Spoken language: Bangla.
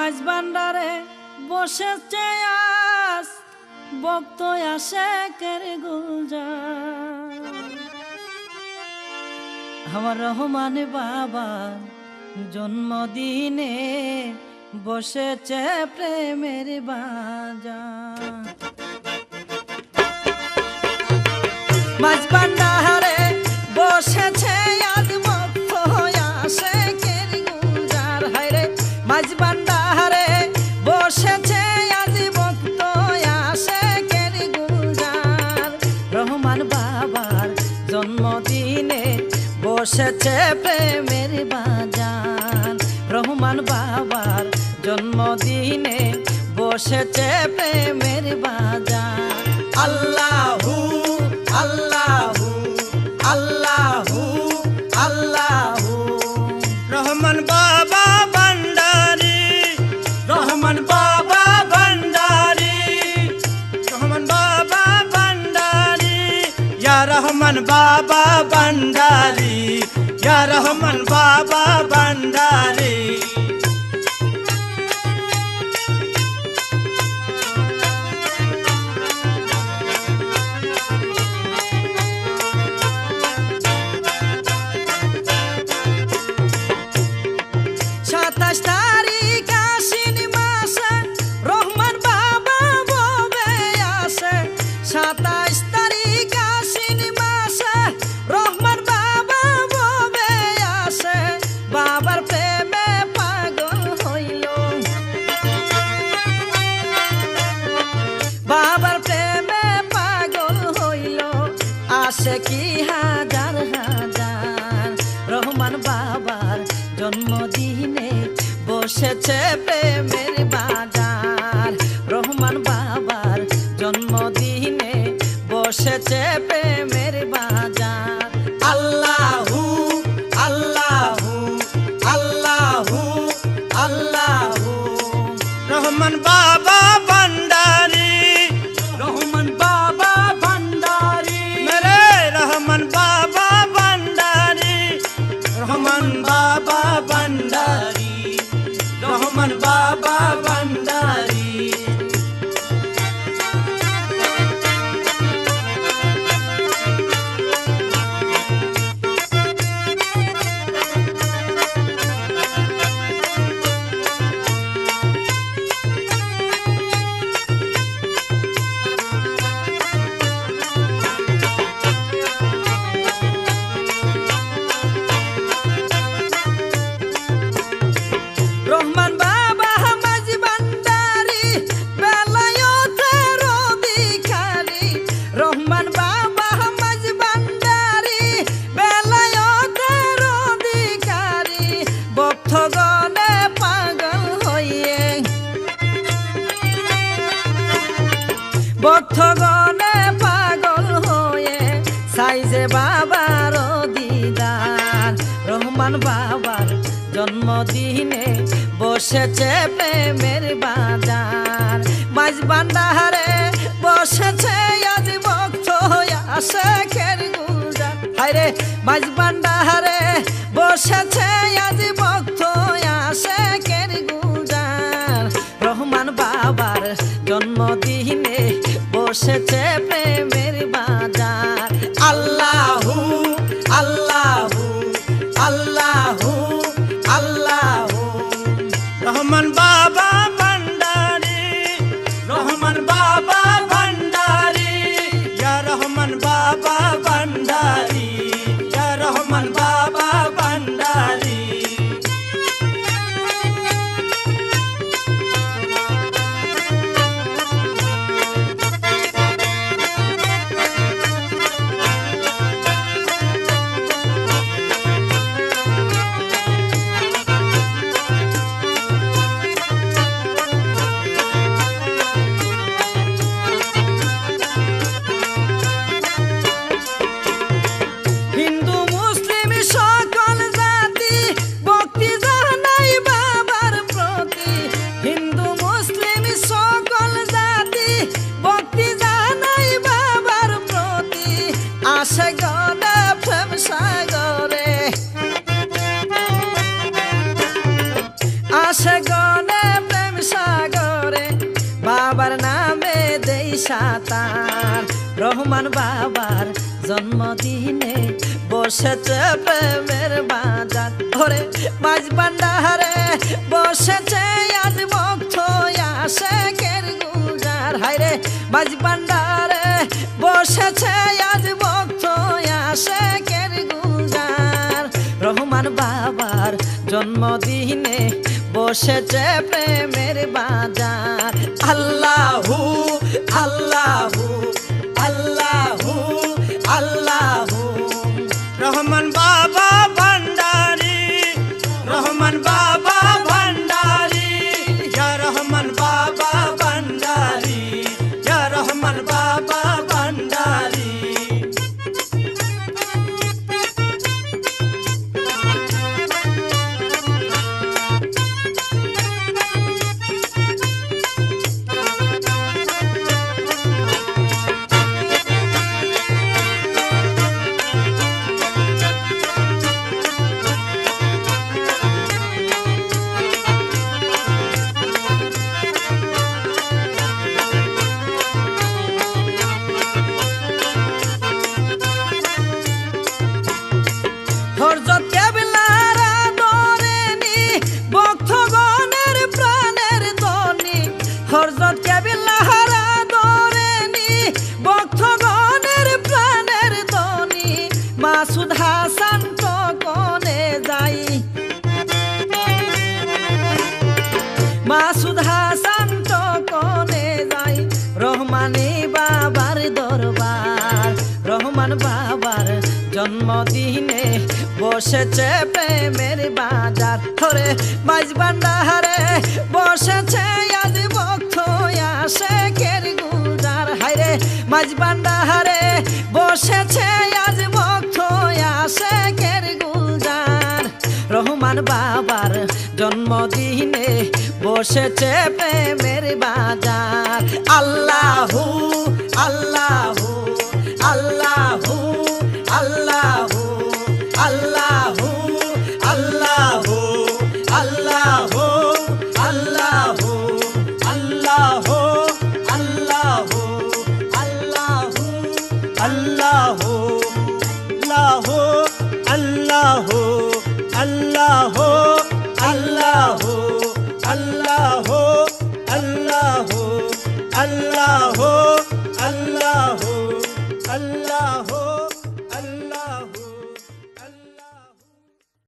মাঝ ভান্ডারে বসেছে আজ ভক্ত আশেকের গুলজার। আমার রহমান বাবা জন্মদিনে বসেছে প্রেমের বাজার। মাঝ ভান্ডারে বসেছে আজ ভক্ত আশেকের গুলজার। হায়রে মাঝ ভান্ডারে বসেছে আজ ভক্ত আশেকের গুলজার। রহমান বাবার জন্মদিনে বসেছে প্রেমের বাজার। রহমান বাবার জন্মদিনে বসেছে প্রেমের বাজার। আল্লাহু আল্লাহু আল্লাহু আল্লাহু। রহমান বাবা ভান্ডারী, রহমান বাবা ভান্ডারী, রহমান বাবা ভান্ডারী, ইয়া রহমান বাবা ভান্ডারী, ইয়া রহমান বাবা ভান্ডারী। কি হাজার হাজার। রহমান বাবার জন্মদিনে বসেছে প্রেমের বাজার। রহমান বাবার জন্মদিনে বসেছে প্রেমের বাজার। আল্লাহু আল্লাহু আল্লাহু আল্লাহু। রহমান বাবা ভান্ডারী, রহমান বাবা ভান্ডারী, মেরে রহমান বাবা ভান্ডারী, রহমান বাবা ভান্ডারী, রহমান বাবা ভান্ডারী। রহমান বাবা মাঝ ভান্ডারী বেলায়েতের অধিকারী। রহমান বাবা মাঝ ভান্ডারী বেলায়েতের অধিকারী। ভক্তগণে পাগল হইয়ে, ভক্তগণে পাগল হয়ে সাইজে বাবার দিদার। রহমান বাবার জন্মদিনে বসেছে প্রেমের বাজার। মাঝ ভান্ডারে বসেছে আজ ভক্ত আশেকের গুলজার। হায়রে মাঝ ভান্ডারে বসেছে আজ ভক্ত আশেকের গুলজার। রহমান বাবার জন্মদিনে বসেছে প্রেমের বাজার। আল্লাহু আল্লাহু আল্লাহু আল্লাহু। রহমান বাবা ভান্ডারী, রহমান বাবা ভান্ডারী, ইয়া রহমান বাবা ভান্ডারী, ইয়া রহমান বাবা ভান্ডারী। আশা তার রহমান বাবার জন্মদিনে বসেছে প্রেমের বাজার ওরে মাঝ ভান্ডারে বসেছে আজ ভক্ত আশেকের গুলজার হায়রে মাঝ ভান্ডারে বসেছে আজ ভক্ত আশেকের গুলজার রহমান বাবার জন্মদিনে বসেছে প্রেমের বাজার আল্লাহু আল্লাহু আল্লাহু আল্লাহু রহমান বাবা ভান্ডারি রহমান বাবা ভান্ডারি ইয়া রহমান বাবা ভান্ডারি ইয়া রহমান বাবা ভান্ডারি হযরত কেবলার আদরেনি ভক্তগণের প্রাণের ধ্বনি হযরত কেবলার আদরেনি ভক্তগণের প্রাণের ধ্বনি মাসুদ হাসান তো কোনে যাই মাসুদ হাসান তো কোনে যাই রহমানি বাবার দরবার রহমান বাবার জন্মদিনে বসেছে প্রেমের বাজার ধরে মাঝ ভান্ডারে বসেছে আজ ভক্ত আশেকের গুলজার হায়রে মাঝ ভান্ডারে বসেছে আজ ভক্ত আশেকের গুলজার রহমান বাবার জন্মদিনে বসেছে প্রেমের বাজার আল্লাহু আল্লাহু আল্লাহু আল্লাহু আল্লাহু আল্লাহু আল্লাহু আল্লাহু আল্লাহু আল্লাহু আল্লাহু আল্লাহু আল্লাহু আল্লাহু আল্লাহু